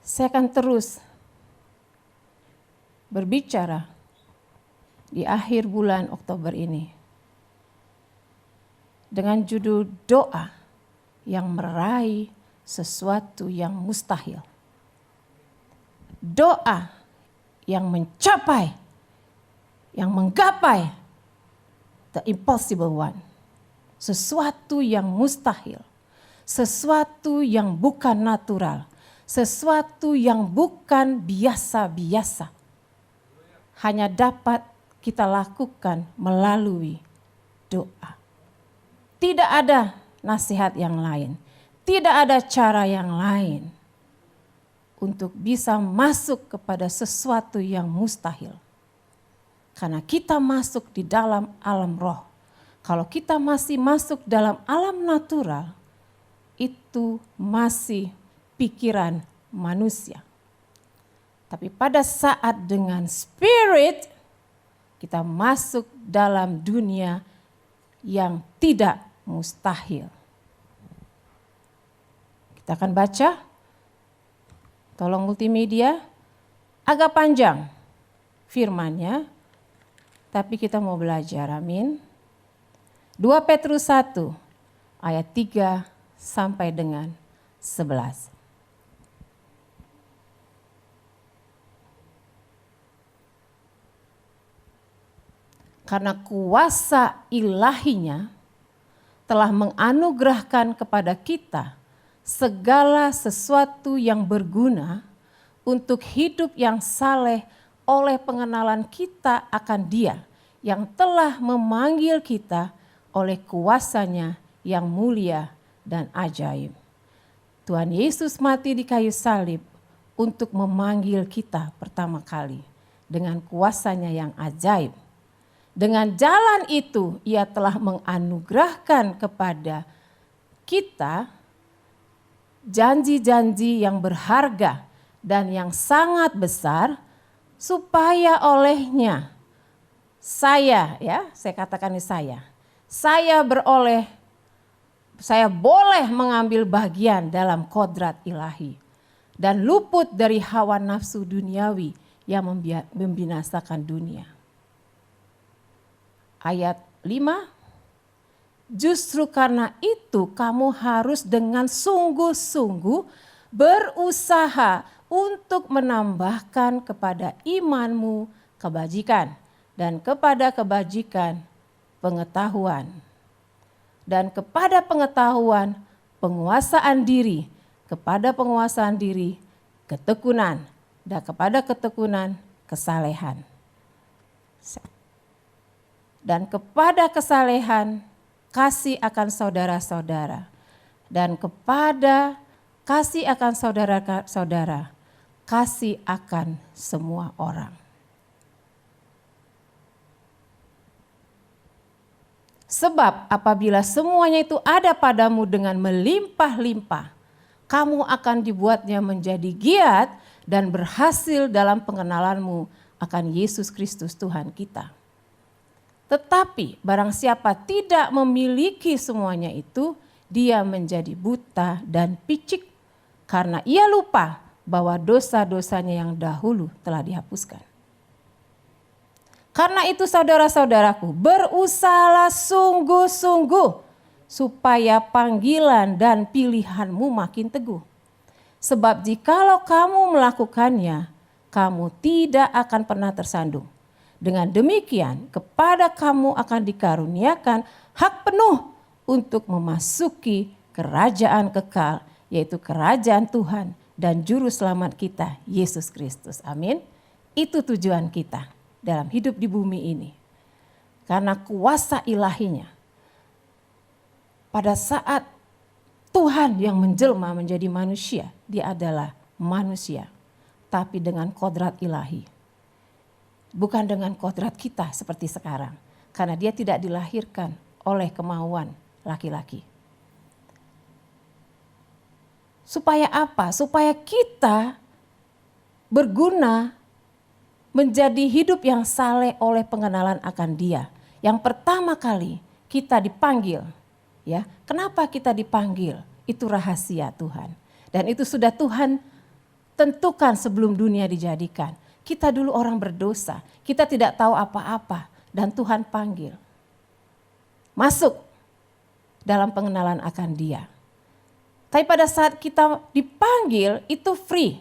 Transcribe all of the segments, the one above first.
Saya akan terus berbicara di akhir bulan Oktober ini dengan judul doa yang meraih sesuatu yang mustahil. Doa yang mencapai, yang menggapai the impossible one. Sesuatu yang mustahil, sesuatu yang bukan natural, sesuatu yang bukan biasa-biasa. Hanya dapat kita lakukan melalui doa. Tidak ada nasihat yang lain, tidak ada cara yang lain untuk bisa masuk kepada sesuatu yang mustahil. Karena kita masuk di dalam alam roh. Kalau kita masih masuk dalam alam natural, itu masih pikiran manusia. Tapi pada saat dengan spirit, kita masuk dalam dunia yang tidak mustahil. Kita akan baca, tolong multimedia, agak panjang firmannya, tapi kita mau belajar, amin. 2 Petrus 1 ayat 3 sampai dengan 11. Karena kuasa ilahinya telah menganugerahkan kepada kita segala sesuatu yang berguna untuk hidup yang saleh oleh pengenalan kita akan Dia yang telah memanggil kita oleh kuasanya yang mulia dan ajaib. Tuhan Yesus mati di kayu salib untuk memanggil kita pertama kali dengan kuasanya yang ajaib. Dengan jalan itu Ia telah menganugerahkan kepada kita janji-janji yang berharga dan yang sangat besar, supaya olehnya saya katakan ini saya boleh mengambil bagian dalam kodrat ilahi dan luput dari hawa nafsu duniawi yang membinasakan dunia. Ayat 5, justru karena itu kamu harus dengan sungguh-sungguh berusaha untuk menambahkan kepada imanmu kebajikan dan kepada kebajikan pengetahuan, dan kepada pengetahuan penguasaan diri, kepada penguasaan diri ketekunan, dan kepada ketekunan kesalehan, dan kepada kesalehan kasih akan saudara-saudara, dan kepada kasih akan saudara-saudara kasih akan semua orang. Sebab apabila semuanya itu ada padamu dengan melimpah-limpah, kamu akan dibuatnya menjadi giat dan berhasil dalam pengenalanmu akan Yesus Kristus Tuhan kita. Tetapi barang siapa tidak memiliki semuanya itu, dia menjadi buta dan picik karena ia lupa bahwa dosa-dosanya yang dahulu telah dihapuskan. Karena itu saudara-saudaraku, berusahalah sungguh-sungguh supaya panggilan dan pilihanmu makin teguh. Sebab jikalau kamu melakukannya, kamu tidak akan pernah tersandung. Dengan demikian, kepada kamu akan dikaruniakan hak penuh untuk memasuki kerajaan kekal, yaitu kerajaan Tuhan dan Juru Selamat kita, Yesus Kristus. Amin. Itu tujuan kita dalam hidup di bumi ini. Karena kuasa ilahinya, pada saat Tuhan yang menjelma menjadi manusia, dia adalah manusia, tapi dengan kodrat ilahi. Bukan dengan kodrat kita seperti sekarang, karena dia tidak dilahirkan oleh kemauan laki-laki. Supaya apa? Supaya kita berguna menjadi hidup yang saleh oleh pengenalan akan Dia. Yang pertama kali kita dipanggil, ya. Kenapa kita dipanggil? Itu rahasia Tuhan. Dan itu sudah Tuhan tentukan sebelum dunia dijadikan. Kita dulu orang berdosa, kita tidak tahu apa-apa dan Tuhan panggil. Masuk dalam pengenalan akan Dia. Tapi pada saat kita dipanggil itu free,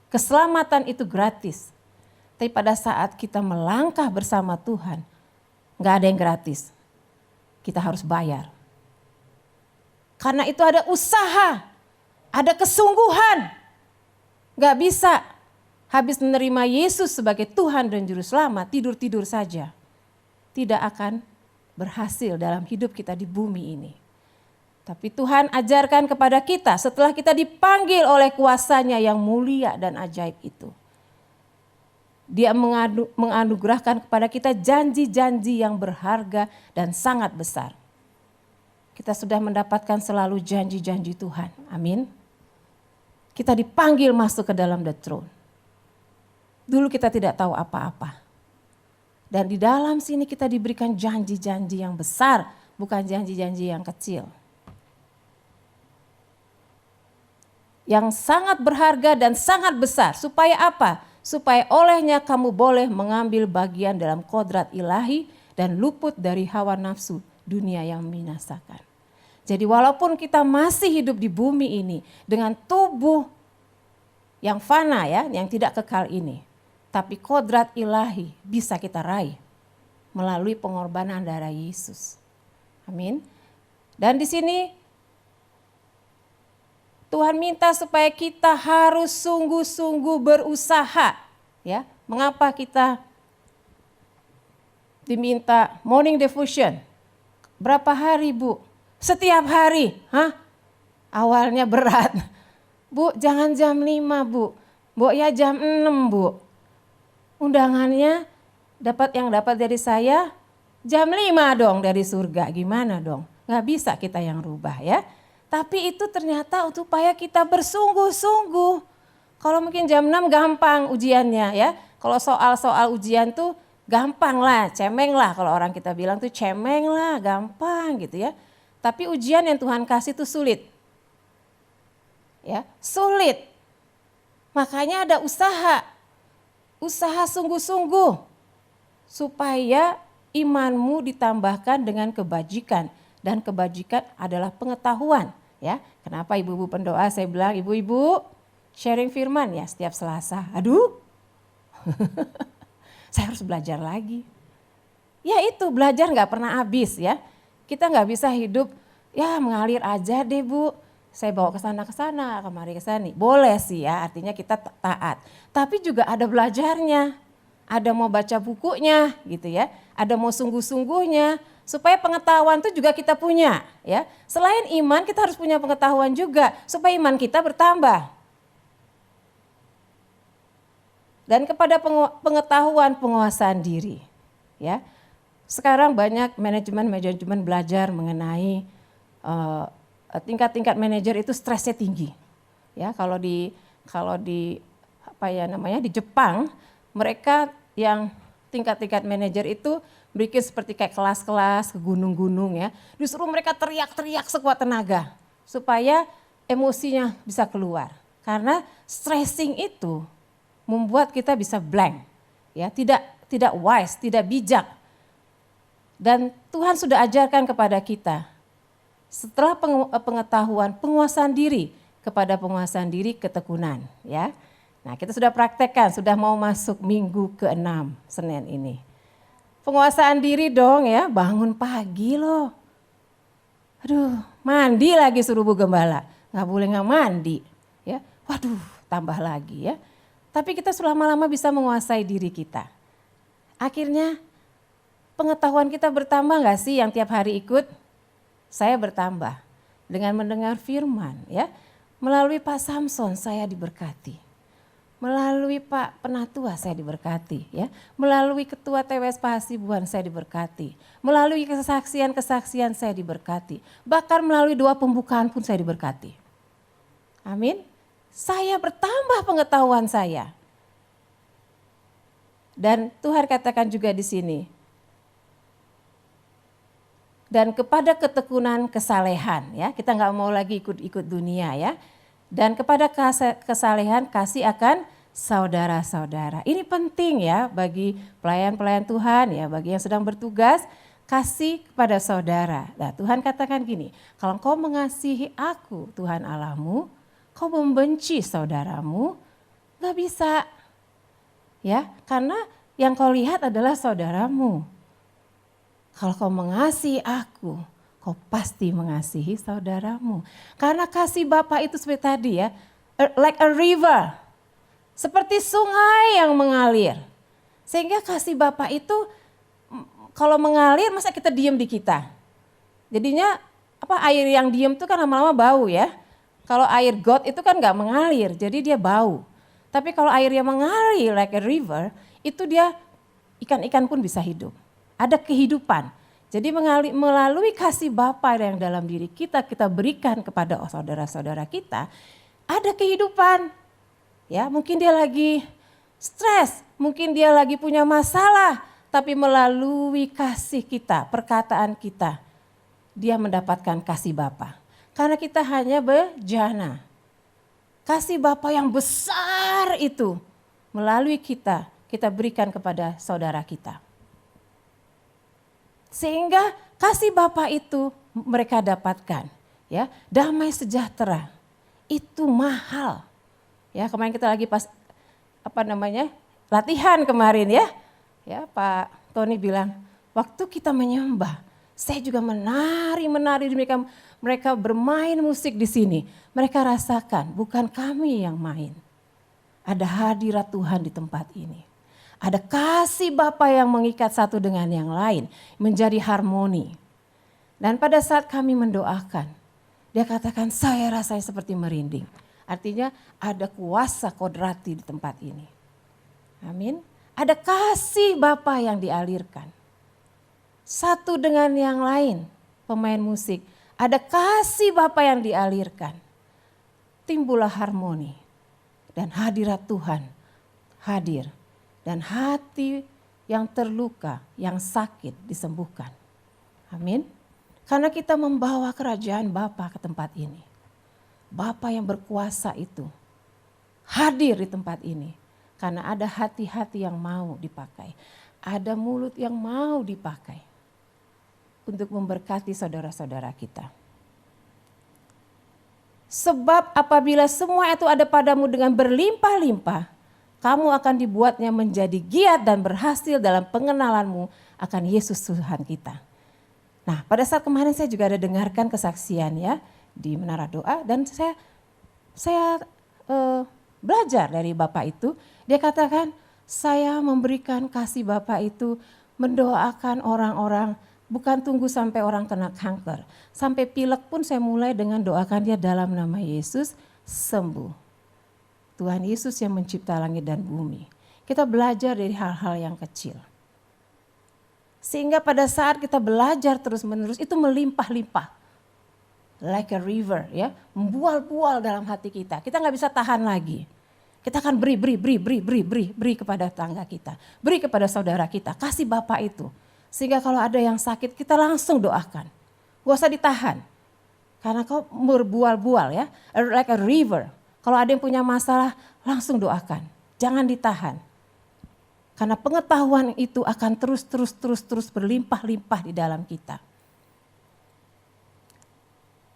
keselamatan itu gratis. Tapi pada saat kita melangkah bersama Tuhan, gak ada yang gratis. Kita harus bayar. Karena itu ada usaha, ada kesungguhan. Gak bisa habis menerima Yesus sebagai Tuhan dan Juru Selamat, tidur-tidur saja. Tidak akan berhasil dalam hidup kita di bumi ini. Tapi Tuhan ajarkan kepada kita setelah kita dipanggil oleh kuasa-Nya yang mulia dan ajaib itu. Dia menganugerahkan kepada kita janji-janji yang berharga dan sangat besar. Kita sudah mendapatkan selalu janji-janji Tuhan. Amin. Kita dipanggil masuk ke dalam the throne. Dulu kita tidak tahu apa-apa. Dan di dalam sini kita diberikan janji-janji yang besar, bukan janji-janji yang kecil. Yang sangat berharga dan sangat besar. Supaya apa? Supaya olehnya kamu boleh mengambil bagian dalam kodrat ilahi dan luput dari hawa nafsu dunia yang membinasakan. Jadi walaupun kita masih hidup di bumi ini dengan tubuh yang fana ya, yang tidak kekal ini. Tapi kodrat ilahi bisa kita raih melalui pengorbanan darah Yesus. Amin. Dan di sini Tuhan minta supaya kita harus sungguh-sungguh berusaha. Ya, mengapa kita diminta morning devotion? Berapa hari, Bu? Setiap hari. Awalnya berat. Bu, jangan jam 5, Bu. Bu, ya jam 6, Bu. Undangannya dapat dari saya jam 5 dong dari surga. Gimana dong? Gak bisa kita yang rubah ya. Tapi itu ternyata supaya kita bersungguh-sungguh. Kalau mungkin jam 6 gampang ujiannya ya. Kalau soal-soal ujian tuh gampang lah, cemeng lah. Kalau orang kita bilang tuh cemeng lah, gampang gitu ya. Tapi ujian yang Tuhan kasih tuh sulit. Ya, sulit. Makanya ada usaha. Usaha sungguh-sungguh. Supaya imanmu ditambahkan dengan kebajikan. Dan kebajikan adalah pengetahuan. Ya, kenapa ibu-ibu pendoa saya bilang ibu-ibu sharing firman ya setiap Selasa. Aduh, saya harus belajar lagi. Ya itu belajar nggak pernah habis ya. Kita nggak bisa hidup ya mengalir aja deh Bu. Saya bawa ke sana, kemari ke sini. Boleh sih ya, artinya kita taat. Tapi juga ada belajarnya. Ada mau baca bukunya gitu ya. Ada mau sungguh-sungguhnya. Supaya pengetahuan itu juga kita punya ya. Selain iman kita harus punya pengetahuan juga supaya iman kita bertambah. Dan kepada pengetahuan penguasaan diri ya. Sekarang banyak manajemen belajar mengenai tingkat-tingkat manajer itu stresnya tinggi. Ya, kalau di di Jepang mereka yang tingkat-tingkat manajer itu bikin seperti kayak kelas-kelas ke gunung-gunung ya. Disuruh mereka teriak-teriak sekuat tenaga supaya emosinya bisa keluar. Karena stressing itu membuat kita bisa blank. Ya, tidak wise, tidak bijak. Dan Tuhan sudah ajarkan kepada kita setelah pengetahuan penguasaan diri kepada penguasaan diri ketekunan ya. Nah, kita sudah praktekkan, sudah mau masuk minggu ke-6 Senin ini. Penguasaan diri dong ya, bangun pagi loh. Aduh, mandi lagi suruh Bu Gembala. Gak boleh gak mandi. Ya, waduh, tambah lagi ya. Tapi kita selama-lama bisa menguasai diri kita. Akhirnya pengetahuan kita bertambah gak sih yang tiap hari ikut? Saya bertambah dengan mendengar firman ya. Melalui Pak Samson saya diberkati. Melalui Pak Penatua saya diberkati ya. Melalui Ketua TWS Pak Hasibuan saya diberkati. Melalui kesaksian-kesaksian saya diberkati. Bahkan melalui doa pembukaan pun saya diberkati. Amin. Saya bertambah pengetahuan saya. Dan Tuhan katakan juga di sini. Dan kepada ketekunan kesalehan ya. Kita nggak mau lagi ikut-ikut dunia ya. Dan kepada kesalehan kasih akan saudara-saudara. Ini penting ya bagi pelayan-pelayan Tuhan ya, bagi yang sedang bertugas, kasih kepada saudara. Nah, Tuhan katakan gini, kalau kau mengasihi aku Tuhan Allahmu, kau membenci saudaramu, gak bisa. Ya, karena yang kau lihat adalah saudaramu. Kalau kau mengasihi aku, kau pasti mengasihi saudaramu. Karena kasih Bapa itu seperti tadi ya, like a river. Seperti sungai yang mengalir. Sehingga kasih Bapa itu kalau mengalir masa kita diam di kita. Jadinya air yang diam itu kan lama-lama bau ya. Kalau air got itu kan gak mengalir, jadi dia bau. Tapi kalau air yang mengalir like a river, itu dia ikan-ikan pun bisa hidup. Ada kehidupan. Jadi melalui kasih Bapa yang dalam diri kita berikan kepada saudara-saudara kita, ada kehidupan. Ya, mungkin dia lagi stres, mungkin dia lagi punya masalah, tapi melalui kasih kita, perkataan kita, dia mendapatkan kasih Bapa. Karena kita hanya bejana. Kasih Bapa yang besar itu melalui kita berikan kepada saudara kita. Sehingga kasih Bapa itu mereka dapatkan, ya, damai sejahtera. Itu mahal. Ya, kemarin kita lagi pas latihan kemarin ya. Ya, Pak Tony bilang, waktu kita menyembah, saya juga menari mereka bermain musik di sini. Mereka rasakan bukan kami yang main. Ada hadirat Tuhan di tempat ini. Ada kasih Bapa yang mengikat satu dengan yang lain, menjadi harmoni. Dan pada saat kami mendoakan, dia katakan saya rasanya seperti merinding. Artinya ada kuasa kodrati di tempat ini. Amin. Ada kasih Bapa yang dialirkan. Satu dengan yang lain, pemain musik. Ada kasih Bapa yang dialirkan. Timbullah harmoni dan hadirat Tuhan hadir. Dan hati yang terluka, yang sakit disembuhkan. Amin. Karena kita membawa kerajaan Bapa ke tempat ini. Bapa yang berkuasa itu hadir di tempat ini. Karena ada hati-hati yang mau dipakai. Ada mulut yang mau dipakai. Untuk memberkati saudara-saudara kita. Sebab apabila semua itu ada padamu dengan berlimpah-limpah, kamu akan dibuatnya menjadi giat dan berhasil dalam pengenalanmu akan Yesus Tuhan kita. Nah, pada saat kemarin saya juga ada dengarkan kesaksian ya di Menara Doa dan saya belajar dari Bapak itu. Dia katakan, saya memberikan kasih Bapak itu mendoakan orang-orang, bukan tunggu sampai orang kena kanker. Sampai pilek pun saya mulai dengan doakan dia dalam nama Yesus sembuh. Tuhan Yesus yang mencipta langit dan bumi. Kita belajar dari hal-hal yang kecil. Sehingga pada saat kita belajar terus-menerus itu melimpah-limpah. Like a river ya, membual-bual dalam hati kita. Kita gak bisa tahan lagi. Kita akan beri kepada tetangga kita. Beri kepada saudara kita, kasih Bapa itu. Sehingga kalau ada yang sakit kita langsung doakan. Gak usah ditahan. Karena kau berbual-bual ya, like a river. Kalau ada yang punya masalah, langsung doakan. Jangan ditahan. Karena pengetahuan itu akan terus berlimpah-limpah di dalam kita.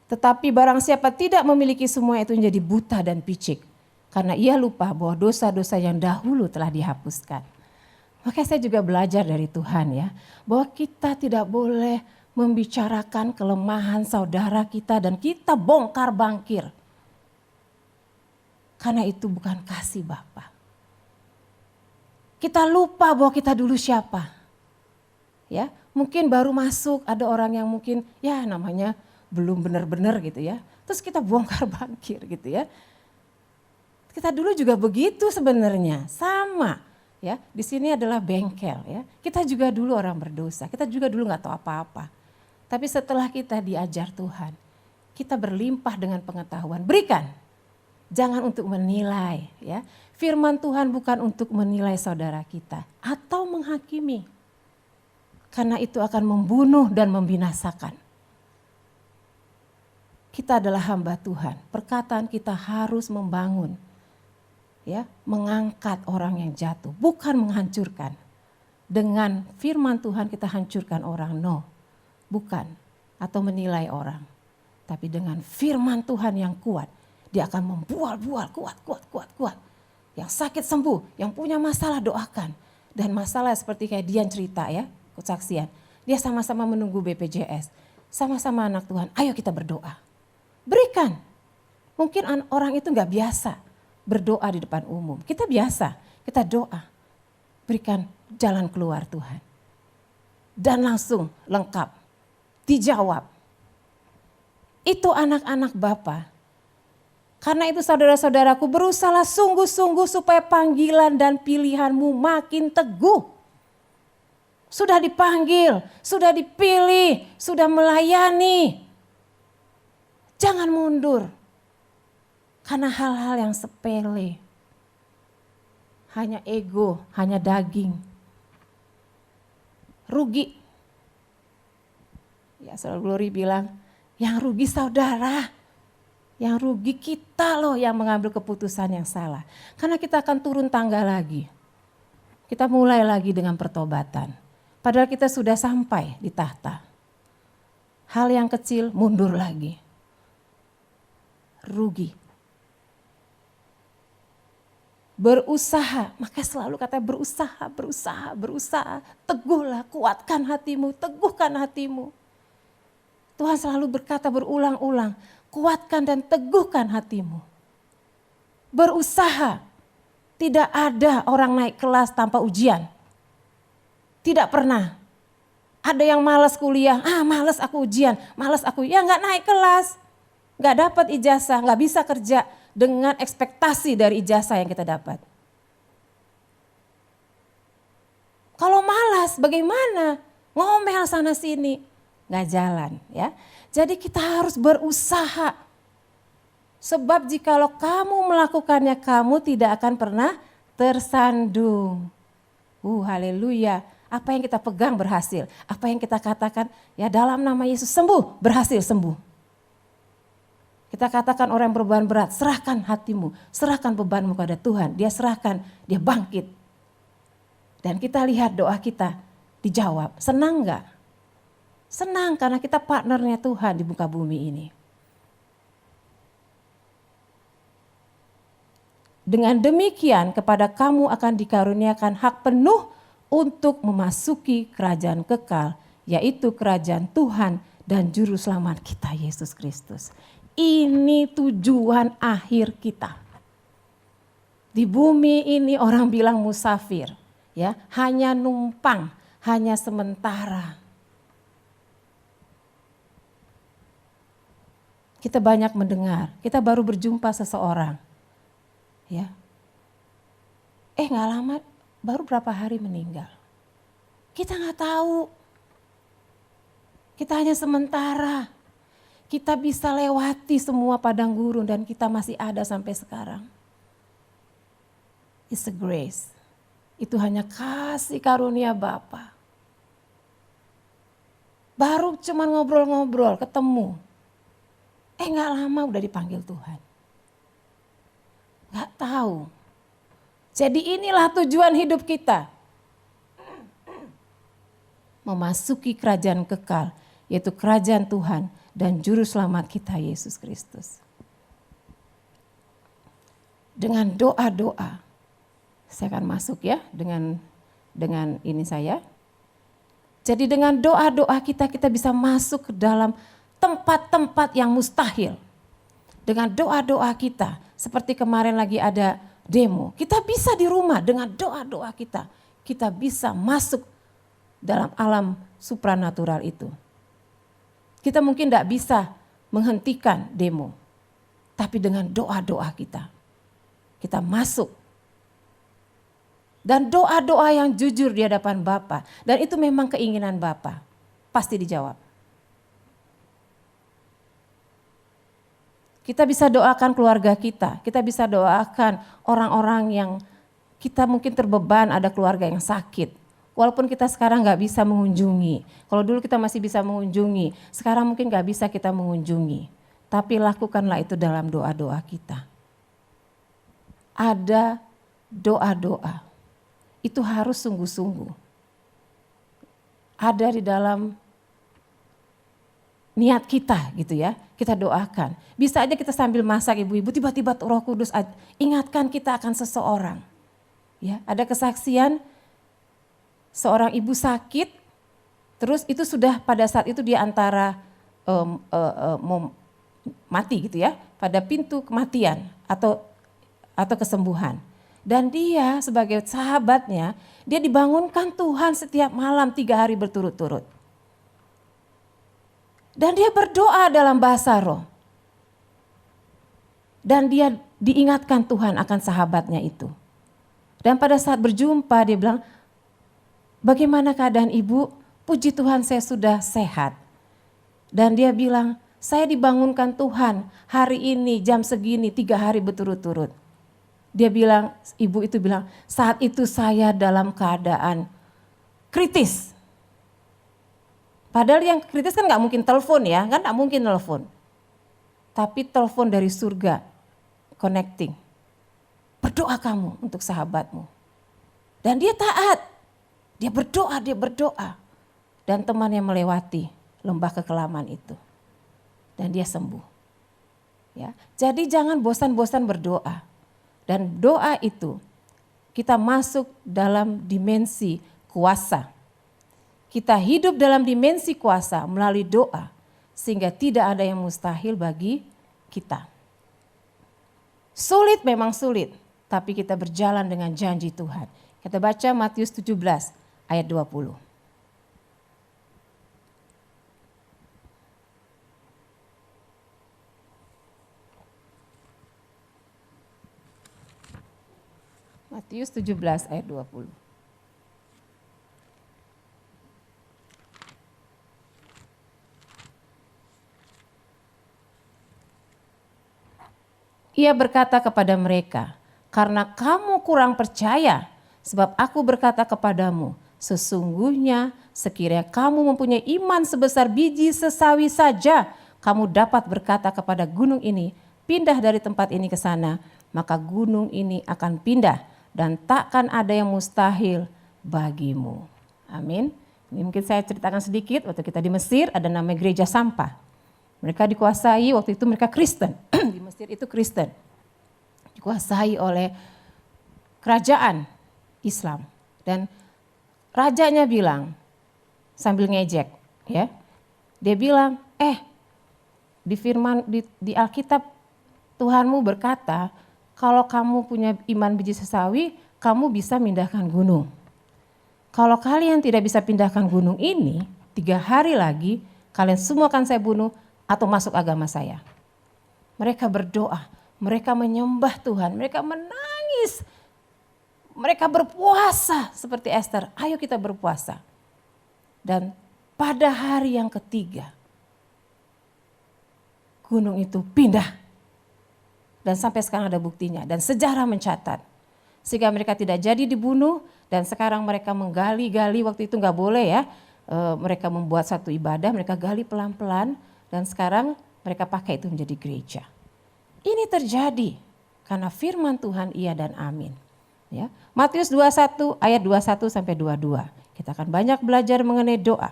Tetapi barang siapa tidak memiliki semua itu menjadi buta dan picik. Karena ia lupa bahwa dosa-dosa yang dahulu telah dihapuskan. Makanya saya juga belajar dari Tuhan ya. Bahwa kita tidak boleh membicarakan kelemahan saudara kita dan kita bongkar bangkir. Karena itu bukan kasih Bapa. Kita lupa bahwa kita dulu siapa. Ya, mungkin baru masuk ada orang yang mungkin ya namanya belum benar-benar gitu ya. Terus kita bongkar bangkir gitu ya. Kita dulu juga begitu sebenarnya, sama ya. Di sini adalah bengkel ya. Kita juga dulu orang berdosa, kita juga dulu nggak tahu apa-apa. Tapi setelah kita diajar Tuhan, kita berlimpah dengan pengetahuan. Berikan. Jangan untuk menilai ya. Firman Tuhan bukan untuk menilai saudara kita atau menghakimi. Karena itu akan membunuh dan membinasakan. Kita adalah hamba Tuhan. Perkataan kita harus membangun. Ya, mengangkat orang yang jatuh, bukan menghancurkan. Dengan firman Tuhan kita hancurkan orang, no. Bukan, atau menilai orang. Tapi dengan firman Tuhan yang kuat, dia akan membual-bual, kuat. Yang sakit sembuh, yang punya masalah doakan. Dan masalah seperti kayak Dian cerita ya, kesaksian. Dia sama-sama menunggu BPJS, sama-sama anak Tuhan, ayo kita berdoa. Berikan. Mungkin orang itu gak biasa berdoa di depan umum. Kita biasa, kita doa. Berikan jalan keluar Tuhan. Dan langsung lengkap, dijawab. Itu anak-anak Bapa. Karena itu saudara-saudaraku, berusahalah sungguh-sungguh supaya panggilan dan pilihanmu makin teguh. Sudah dipanggil, sudah dipilih, sudah melayani. Jangan mundur. Karena hal-hal yang sepele. Hanya ego, hanya daging. Rugi. Ya, Saudara Glory bilang, yang rugi saudara. Yang rugi kita loh yang mengambil keputusan yang salah. Karena kita akan turun tangga lagi. Kita mulai lagi dengan pertobatan. Padahal kita sudah sampai di tahta. Hal yang kecil mundur lagi. Rugi. Berusaha, makanya selalu katanya berusaha. Teguhlah, kuatkan hatimu, teguhkan hatimu. Tuhan selalu berkata berulang-ulang, kuatkan dan teguhkan hatimu. Berusaha, tidak ada orang naik kelas tanpa ujian. Tidak pernah. Ada yang malas kuliah, malas aku ujian, gak naik kelas. Gak dapat ijazah, gak bisa kerja dengan ekspektasi dari ijazah yang kita dapat. Kalau malas bagaimana? Ngomel sana sini, gak jalan ya. Jadi kita harus berusaha. Sebab jikalau kamu melakukannya, kamu tidak akan pernah tersandung. Haleluya. Apa yang kita pegang berhasil. Apa yang kita katakan, ya dalam nama Yesus sembuh, berhasil sembuh. Kita katakan orang yang berbeban berat, serahkan hatimu, serahkan bebanmu kepada Tuhan. Dia serahkan, dia bangkit. Dan kita lihat doa kita dijawab. Senang enggak? Senang karena kita partnernya Tuhan di muka bumi ini. Dengan demikian kepada kamu akan dikaruniakan hak penuh untuk memasuki kerajaan kekal, yaitu kerajaan Tuhan dan Juru Selamat kita Yesus Kristus. Ini tujuan akhir kita. Di bumi ini orang bilang musafir, ya, hanya numpang, hanya sementara. Kita banyak mendengar, kita baru berjumpa seseorang, ya. Nggak lama, baru berapa hari meninggal. Kita nggak tahu. Kita hanya sementara. Kita bisa lewati semua padang gurun dan kita masih ada sampai sekarang. It's a grace. Itu hanya kasih karunia Bapa. Baru cuman ngobrol-ngobrol, ketemu. Nggak lama udah dipanggil Tuhan. Nggak tahu. Jadi inilah tujuan hidup kita. Memasuki kerajaan kekal, yaitu kerajaan Tuhan dan Juru Selamat kita Yesus Kristus. Dengan doa-doa, saya akan masuk ya dengan ini saya. Jadi dengan doa-doa kita bisa masuk ke dalam tempat-tempat yang mustahil. Dengan doa-doa kita, seperti kemarin lagi ada demo, kita bisa di rumah dengan doa-doa kita bisa masuk dalam alam supranatural itu. Kita mungkin tidak bisa menghentikan demo, tapi dengan doa-doa kita masuk. Dan doa-doa yang jujur di hadapan Bapa, dan itu memang keinginan Bapa, pasti dijawab. Kita bisa doakan keluarga kita bisa doakan orang-orang yang kita mungkin terbeban, ada keluarga yang sakit. Walaupun kita sekarang nggak bisa mengunjungi, kalau dulu kita masih bisa mengunjungi, sekarang mungkin nggak bisa kita mengunjungi. tapi lakukanlah itu dalam doa-doa kita. Ada doa-doa, itu harus sungguh-sungguh. Ada di dalam niat kita gitu ya, kita doakan. Bisa aja kita sambil masak ibu-ibu, tiba-tiba Roh Kudus ingatkan kita akan seseorang. Ya, ada kesaksian seorang ibu sakit, terus itu sudah pada saat itu dia antara mau mati gitu ya, pada pintu kematian atau kesembuhan. Dan dia sebagai sahabatnya, dia dibangunkan Tuhan setiap malam 3 hari berturut-turut. Dan dia berdoa dalam bahasa roh. Dan dia diingatkan Tuhan akan sahabatnya itu. Dan pada saat berjumpa dia bilang, bagaimana keadaan ibu? Puji Tuhan saya sudah sehat. Dan dia bilang, saya dibangunkan Tuhan hari ini jam segini 3 hari berturut-turut. Dia bilang, ibu itu bilang, saat itu saya dalam keadaan kritis. Padahal yang kritis kan gak mungkin telepon ya, kan gak mungkin telepon. Tapi telepon dari surga, connecting. Berdoa kamu untuk sahabatmu. Dan dia taat, dia berdoa. Dan temannya melewati lembah kekelaman itu. Dan dia sembuh. Ya, jadi jangan bosan-bosan berdoa. Dan doa itu kita masuk dalam dimensi kuasa. Kita hidup dalam dimensi kuasa melalui doa. Sehingga tidak ada yang mustahil bagi kita. Sulit memang sulit. Tapi kita berjalan dengan janji Tuhan. Kita baca Matius 17 ayat 20. Matius 17 ayat 20. Ia berkata kepada mereka, karena kamu kurang percaya, sebab aku berkata kepadamu, sesungguhnya sekiranya kamu mempunyai iman sebesar biji sesawi saja, kamu dapat berkata kepada gunung ini, pindah dari tempat ini ke sana, maka gunung ini akan pindah. Dan takkan ada yang mustahil bagimu. Amin. Ini mungkin saya ceritakan sedikit, waktu kita di Mesir ada namanya gereja sampah. Mereka dikuasai, waktu itu mereka Kristen, di Mesir itu Kristen. Dikuasai oleh kerajaan Islam. Dan rajanya bilang, sambil ngejek, ya, dia bilang, di firman di Alkitab Tuhanmu berkata, kalau kamu punya iman biji sesawi, kamu bisa pindahkan gunung. Kalau kalian tidak bisa pindahkan gunung ini, 3 hari lagi kalian semua akan saya bunuh atau masuk agama saya. Mereka berdoa, mereka menyembah Tuhan, mereka menangis. Mereka berpuasa seperti Esther, ayo kita berpuasa. Dan pada hari yang ketiga, gunung itu pindah. Dan sampai sekarang ada buktinya dan sejarah mencatat. Sehingga mereka tidak jadi dibunuh dan sekarang mereka menggali-gali, waktu itu nggak boleh ya. Mereka membuat satu ibadah, mereka gali pelan-pelan dan sekarang mereka pakai itu menjadi gereja. Ini terjadi karena firman Tuhan iya dan amin. Ya. Matius 21 ayat 21 sampai 22. Kita akan banyak belajar mengenai doa.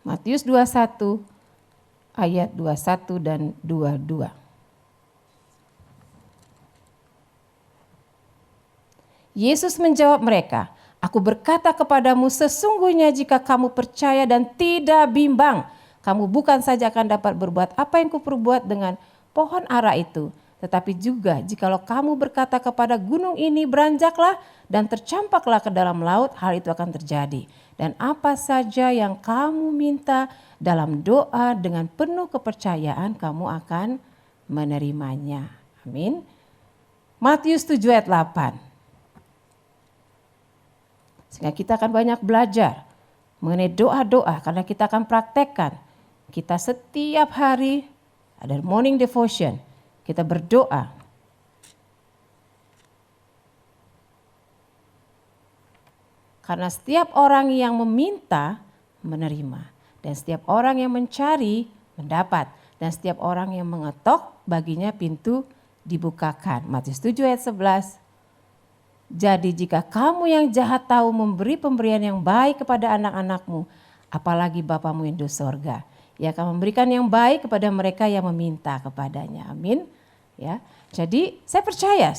Matius 21 ayat 21 dan 22. Yesus menjawab mereka, aku berkata kepadamu sesungguhnya jika kamu percaya dan tidak bimbang, kamu bukan saja akan dapat berbuat apa yang kuperbuat dengan pohon ara itu, tetapi juga jikalau kamu berkata kepada gunung ini beranjaklah dan tercampaklah ke dalam laut, hal itu akan terjadi. Dan apa saja yang kamu minta dalam doa dengan penuh kepercayaan kamu akan menerimanya. Amin. Matius 7 ayat 8. Sehingga kita akan banyak belajar mengenai doa-doa karena kita akan praktekkan. Kita setiap hari ada morning devotion, kita berdoa. Karena setiap orang yang meminta menerima dan setiap orang yang mencari mendapat. Dan setiap orang yang mengetok, baginya pintu dibukakan. Matius 7 ayat 11. Jadi jika kamu yang jahat tahu memberi pemberian yang baik kepada anak-anakmu, apalagi Bapamu yang di sorga, Ia akan memberikan yang baik kepada mereka yang meminta kepadanya. Amin. Ya, jadi saya percaya,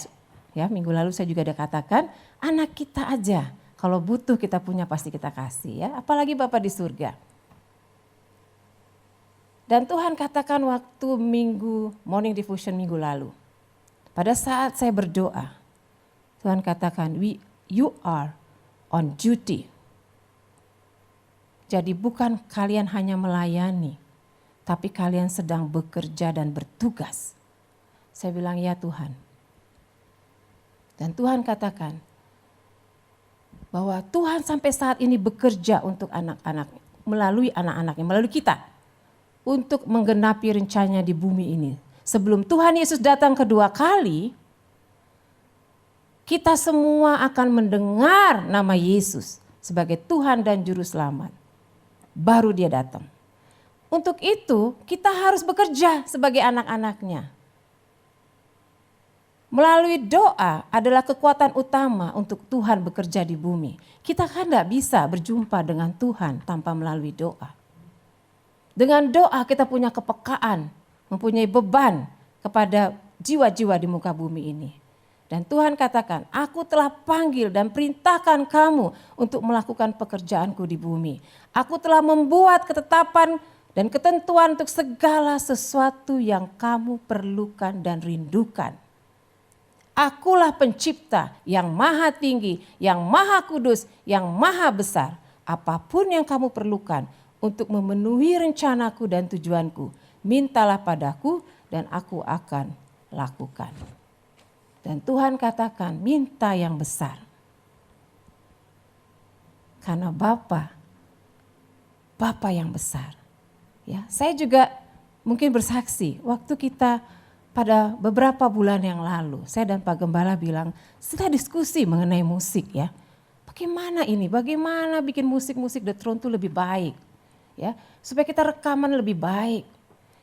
ya minggu lalu saya juga ada katakan, anak kita aja kalau butuh kita punya pasti kita kasih ya, apalagi Bapa di surga. Dan Tuhan katakan waktu morning devotion minggu lalu, pada saat saya berdoa, Tuhan katakan, you are on duty. Jadi bukan kalian hanya melayani, tapi kalian sedang bekerja dan bertugas. Saya bilang, ya Tuhan. Dan Tuhan katakan, bahwa Tuhan sampai saat ini bekerja untuk anak-anak, melalui anak-anaknya, melalui kita. Untuk menggenapi rencananya di bumi ini. Sebelum Tuhan Yesus datang kedua kali, kita semua akan mendengar nama Yesus sebagai Tuhan dan Juru Selamat. Baru dia datang. Untuk itu kita harus bekerja sebagai anak-anaknya. Melalui doa adalah kekuatan utama untuk Tuhan bekerja di bumi. Kita kan tidak bisa berjumpa dengan Tuhan tanpa melalui doa. Dengan doa kita punya kepekaan, mempunyai beban kepada jiwa-jiwa di muka bumi ini. Dan Tuhan katakan, aku telah panggil dan perintahkan kamu untuk melakukan pekerjaanku di bumi. Aku telah membuat ketetapan dan ketentuan untuk segala sesuatu yang kamu perlukan dan rindukan. Akulah pencipta yang maha tinggi, yang maha kudus, yang maha besar. Apapun yang kamu perlukan untuk memenuhi rencanaku dan tujuanku, mintalah padaku dan aku akan lakukan. Dan Tuhan katakan, minta yang besar. Karena Bapa yang besar. Ya, saya juga mungkin bersaksi waktu kita pada beberapa bulan yang lalu, saya dan Pak Gembala bilang, kita diskusi mengenai musik ya. Bagaimana bikin musik-musik The Throne itu lebih baik. Ya, supaya kita rekaman lebih baik.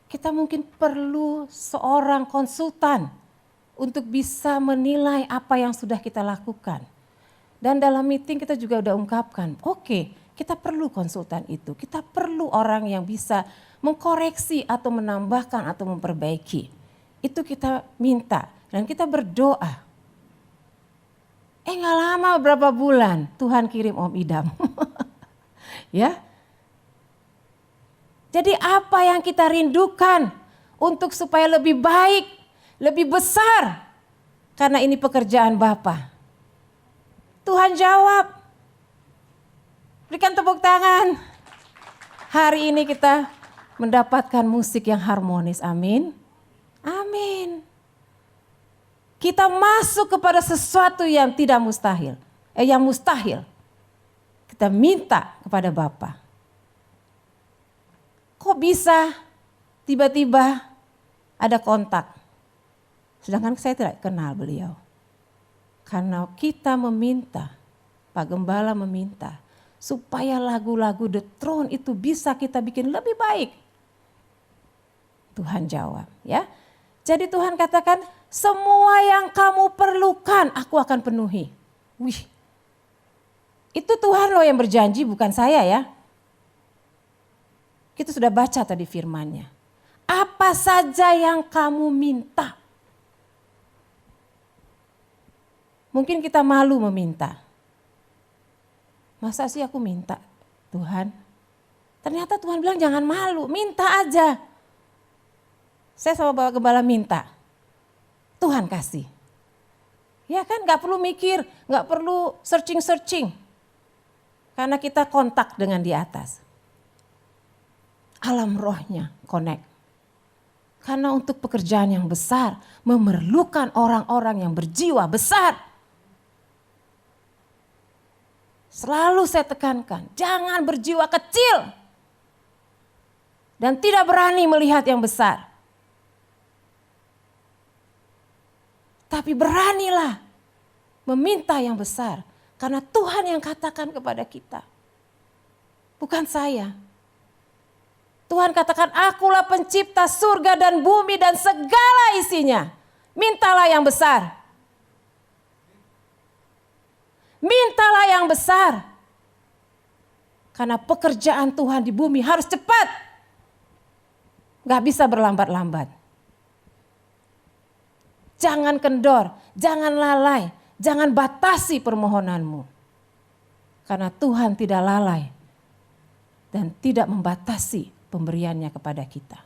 Kita mungkin perlu seorang konsultan untuk bisa menilai apa yang sudah kita lakukan. Dan dalam meeting kita juga udah ungkapkan, oke, kita perlu konsultan itu. Kita perlu orang yang bisa mengkoreksi atau menambahkan atau memperbaiki. Itu kita minta dan kita berdoa. Gak lama berapa bulan Tuhan kirim Om Idam. Ya. Jadi apa yang kita rindukan untuk supaya lebih baik, lebih besar. Karena ini pekerjaan Bapa. Tuhan jawab. Berikan tepuk tangan. Hari ini kita mendapatkan musik yang harmonis. Amin. Amin. Kita masuk kepada sesuatu yang tidak mustahil. Yang mustahil. Kita minta kepada Bapa. Kok bisa tiba-tiba ada kontak? Sedangkan saya tidak kenal beliau. Karena kita meminta, Pak Gembala meminta, supaya lagu-lagu The Throne itu bisa kita bikin lebih baik. Tuhan jawab ya. Jadi Tuhan katakan, semua yang kamu perlukan aku akan penuhi. Wih, itu Tuhan loh yang berjanji, bukan saya ya. Kita sudah baca tadi firman-Nya. Apa saja yang kamu minta. Mungkin kita malu meminta. Masa sih aku minta Tuhan? Ternyata Tuhan bilang jangan malu, minta aja. Saya sama Bapak Gembala minta. Tuhan kasih. Ya kan, gak perlu mikir, gak perlu searching. Karena kita kontak dengan di atas. Alam rohnya connect. Karena untuk pekerjaan yang besar memerlukan orang-orang yang berjiwa besar. Selalu saya tekankan, jangan berjiwa kecil. Dan tidak berani melihat yang besar. Tapi beranilah meminta yang besar. Karena Tuhan yang katakan kepada kita. Bukan saya. Tuhan katakan, akulah pencipta surga dan bumi dan segala isinya. Mintalah yang besar. Mintalah yang besar. Karena pekerjaan Tuhan di bumi harus cepat. Gak bisa berlambat-lambat. Jangan kendor, jangan lalai, jangan batasi permohonanmu. Karena Tuhan tidak lalai dan tidak membatasi pemberiannya kepada kita.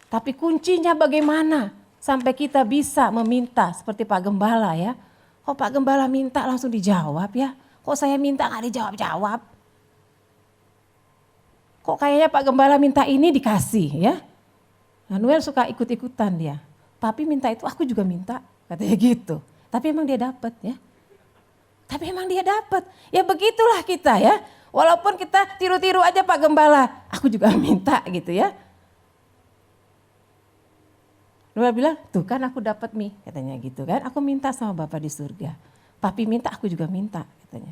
Tapi kuncinya bagaimana sampai kita bisa meminta seperti Pak Gembala ya. Kok Pak Gembala minta langsung dijawab ya? Kok saya minta gak dijawab-jawab? Kok kayaknya Pak Gembala minta ini dikasih ya? Manuel suka ikut-ikutan dia. Tapi minta itu aku juga minta, katanya gitu. Tapi emang dia dapat ya. Tapi emang dia dapat. Ya begitulah kita ya. Walaupun kita tiru-tiru aja Pak Gembala, aku juga minta gitu ya. Noel bilang, tuh kan aku dapat Mi, katanya gitu kan. Aku minta sama Bapa di surga. Papi minta, aku juga minta, katanya.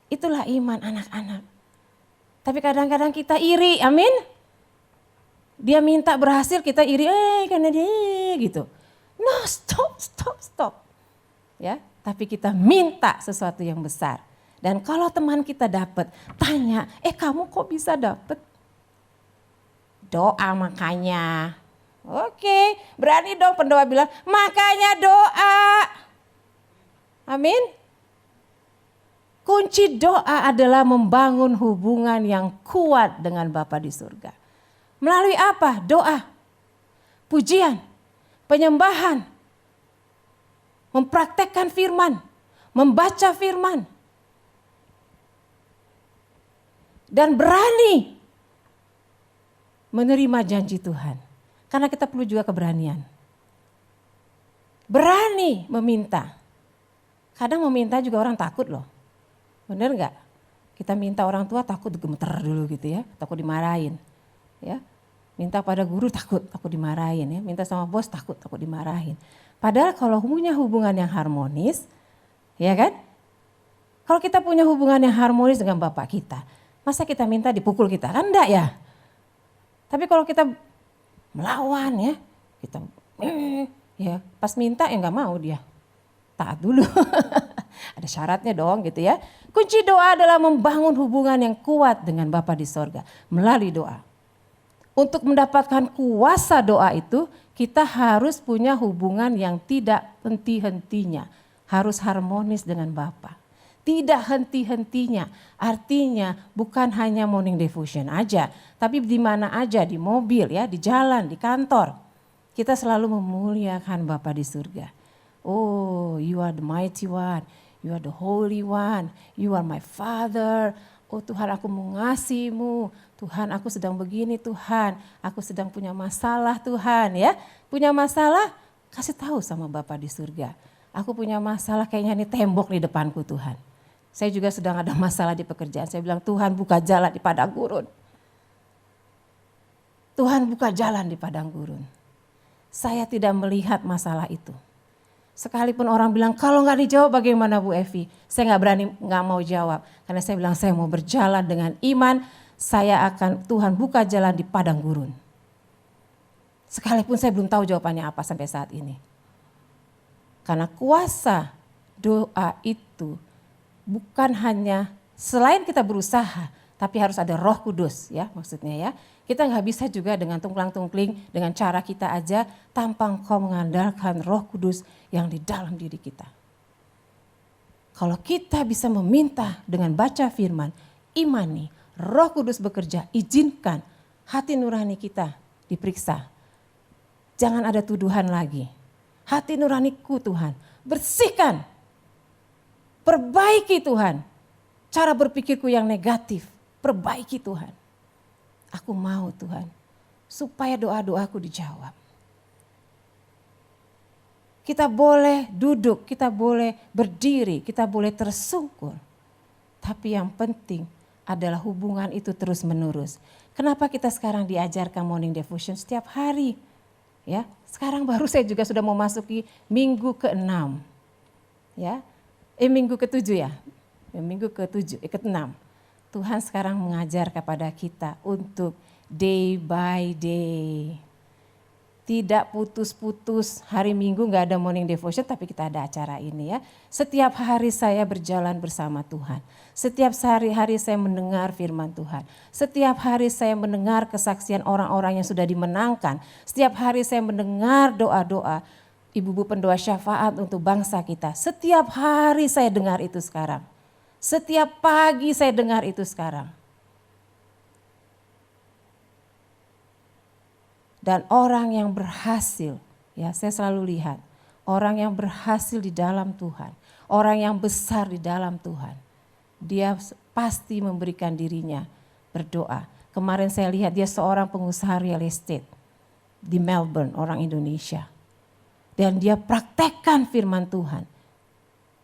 Itulah iman anak-anak. Tapi kadang-kadang kita iri, amin. Dia minta berhasil, kita iri, karena dia gitu. No, stop. Ya, tapi kita minta sesuatu yang besar. Dan kalau teman kita dapat, tanya, kamu kok bisa dapat? Doa makanya. Oke, berani dong pendoa bilang, makanya doa. Amin. Kunci doa adalah membangun hubungan yang kuat dengan Bapa di surga. Melalui apa? Doa, pujian, penyembahan, mempraktekkan firman, membaca firman. Dan berani menerima janji Tuhan. Karena kita perlu juga keberanian. Berani meminta. Kadang meminta juga orang takut loh. Benar enggak? Kita minta orang tua takut gemeter dulu gitu ya. Takut dimarahin. Ya. Minta pada guru takut dimarahin ya. Minta sama bos takut dimarahin. Padahal kalau punya hubungan yang harmonis, ya kan? Kalau kita punya hubungan yang harmonis dengan Bapak kita, masa kita minta dipukul kita? Kan enggak ya? Tapi kalau kita melawan ya, kita ya pas minta nggak mau dia, taat dulu. Ada syaratnya dong gitu ya. Kunci doa adalah membangun hubungan yang kuat dengan Bapa di sorga melalui doa. Untuk mendapatkan kuasa doa itu, kita harus punya hubungan yang tidak henti-hentinya, harus harmonis dengan Bapa. Tidak henti-hentinya, artinya bukan hanya morning devotion aja, tapi di mana aja, di mobil ya, di jalan, di kantor. Kita selalu memuliakan Bapa di surga. Oh, you are the mighty one, you are the holy one, you are my father. Oh Tuhan, aku mengasihimu. Tuhan, aku sedang begini Tuhan, aku sedang punya masalah Tuhan ya. Punya masalah, kasih tahu sama Bapa di surga. Aku punya masalah kayaknya ini tembok di depanku Tuhan. Saya juga sedang ada masalah di pekerjaan. Saya bilang Tuhan buka jalan di padang gurun. Tuhan buka jalan di padang gurun. Saya tidak melihat masalah itu. Sekalipun orang bilang kalau nggak dijawab bagaimana Bu Evi? Saya nggak berani, nggak mau jawab. Karena saya bilang saya mau berjalan dengan iman. Saya akan Tuhan buka jalan di padang gurun. Sekalipun saya belum tahu jawabannya apa sampai saat ini. Karena kuasa doa itu bukan hanya selain kita berusaha, tapi harus ada Roh Kudus ya maksudnya ya. Kita nggak bisa juga dengan tungklang-tungkling dengan cara kita aja tanpa engkau mengandalkan Roh Kudus yang di dalam diri kita. Kalau kita bisa meminta dengan baca firman, imani, Roh Kudus bekerja, izinkan hati nurani kita diperiksa. Jangan ada tuduhan lagi. Hati nuraniku Tuhan, bersihkan. Perbaiki Tuhan, cara berpikirku yang negatif, perbaiki Tuhan. Aku mau Tuhan, supaya doa-doaku dijawab. Kita boleh duduk, kita boleh berdiri, kita boleh tersungkur. Tapi yang penting adalah hubungan itu terus menerus. Kenapa kita sekarang diajarkan morning devotion setiap hari? Ya, sekarang baru saya juga sudah memasuki minggu ke-6. Ya. Minggu ke-7 ya. minggu ke-6. Tuhan sekarang mengajar kepada kita untuk day by day. Tidak putus-putus, hari Minggu nggak ada morning devotion tapi kita ada acara ini ya. Setiap hari saya berjalan bersama Tuhan. Setiap hari saya mendengar firman Tuhan. Setiap hari saya mendengar kesaksian orang-orang yang sudah dimenangkan. Setiap hari saya mendengar doa-doa ibu-ibu pendoa syafaat untuk bangsa kita. Setiap hari saya dengar itu sekarang. Setiap pagi saya dengar itu sekarang. Dan orang yang berhasil, ya saya selalu lihat, orang yang berhasil di dalam Tuhan, orang yang besar di dalam Tuhan, dia pasti memberikan dirinya berdoa. Kemarin saya lihat dia seorang pengusaha real estate di Melbourne, orang Indonesia. Dan dia praktekkan firman Tuhan.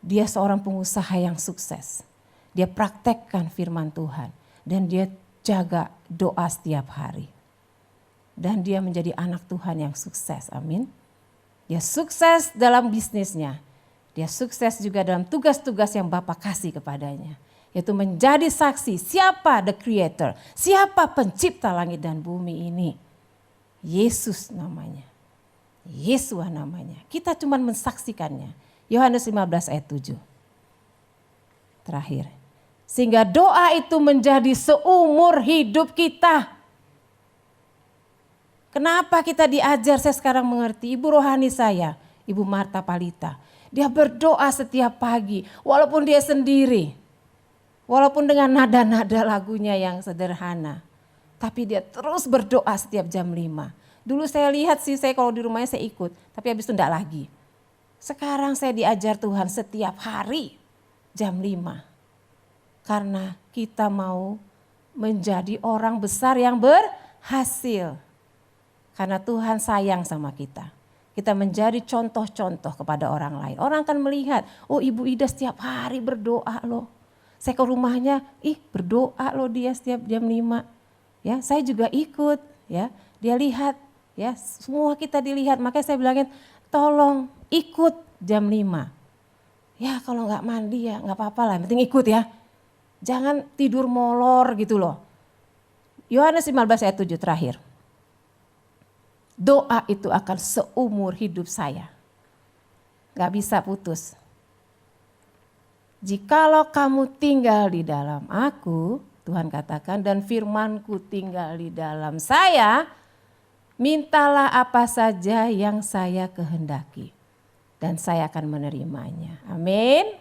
Dia seorang pengusaha yang sukses. Dia praktekkan firman Tuhan dan dia jaga doa setiap hari. Dan dia menjadi anak Tuhan yang sukses, amin. Dia sukses dalam bisnisnya. Dia sukses juga dalam tugas-tugas yang Bapa kasih kepadanya. Yaitu menjadi saksi siapa the creator, siapa pencipta langit dan bumi ini. Yesus namanya. Yesua namanya. Kita cuma mensaksikannya. Yohanes 15 ayat 7. Terakhir. Sehingga doa itu menjadi seumur hidup kita. Kenapa kita diajar, saya sekarang mengerti. Ibu rohani saya, Ibu Marta Palita. Dia berdoa setiap pagi, walaupun dia sendiri. Walaupun dengan nada-nada lagunya yang sederhana. Tapi dia terus berdoa setiap jam 5. Dulu saya lihat sih, saya kalau di rumahnya saya ikut. Tapi habis itu enggak lagi. Sekarang saya diajar Tuhan setiap hari jam 5. Karena kita mau menjadi orang besar yang berhasil. Karena Tuhan sayang sama kita. Kita menjadi contoh-contoh kepada orang lain. Orang akan melihat, oh Ibu Ida setiap hari berdoa loh. Saya ke rumahnya, berdoa loh dia setiap jam 5. Ya, saya juga ikut, ya. Dia lihat, ya, semua kita dilihat. Makanya saya bilangin, tolong ikut jam 5. Ya, kalau nggak mandi ya nggak apa-apa lah, yang penting ikut ya. Jangan tidur molor gitu loh. Yohanes 15 ayat 7 terakhir. Doa itu akan seumur hidup saya. Gak bisa putus. Jikalau kamu tinggal di dalam aku, Tuhan katakan, dan firmanku tinggal di dalam saya, mintalah apa saja yang saya kehendaki. Dan saya akan menerimanya. Amin.